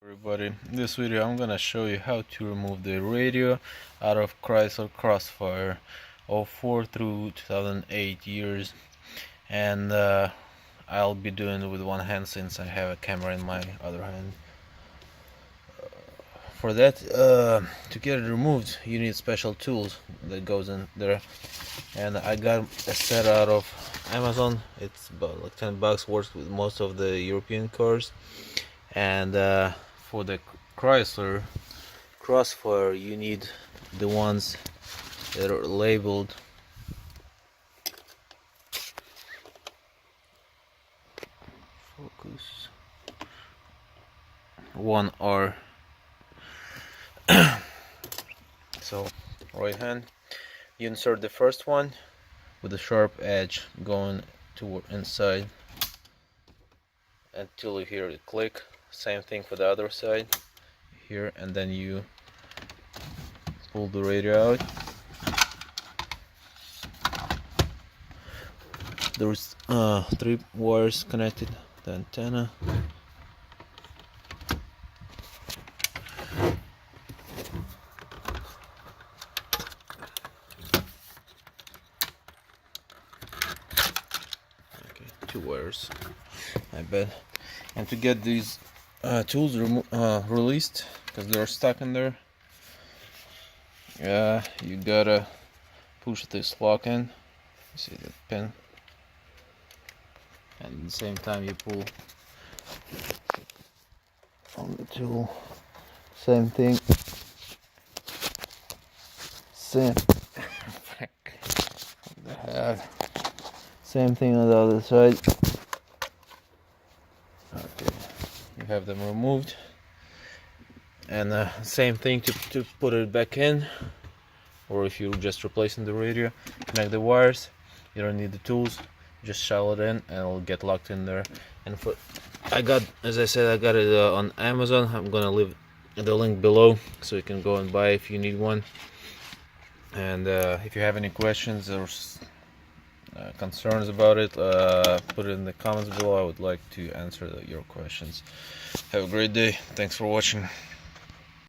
Everybody, in this video I'm gonna show you how to remove the radio out of Chrysler Crossfire 04 through 2008 years, and I'll be doing it with one hand since I have a camera in my other hand. For that, to get it removed, you need special tools that goes in there, and I got a set out of Amazon. It's about like $10, works with most of the European cars. And for the Chrysler Crossfire, you need the ones that are labeled focus 1R. So right hand, you insert the first one with a sharp edge going toward inside until you hear it click. Same thing for the other side here, and then you pull the radio out. There's 3 wires connected to the antenna. Okay, 2 wires, I bet. And to get these tools released, because they're stuck in there, you gotta push this lock in. You see that pin, and at the same time you pull on the tool. Same thing. Same thing on the other side. Okay, you have them removed, and same thing to put it back in, or if you're just replacing the radio, connect the wires. You don't need the tools, just shell it in and it'll get locked in there. And as I said, I got it on Amazon. I'm gonna leave the link below so you can go and buy if you need one. And if you have any questions or concerns about it, put it in the comments below. I would like to answer your questions. Have a great day. Thanks for watching.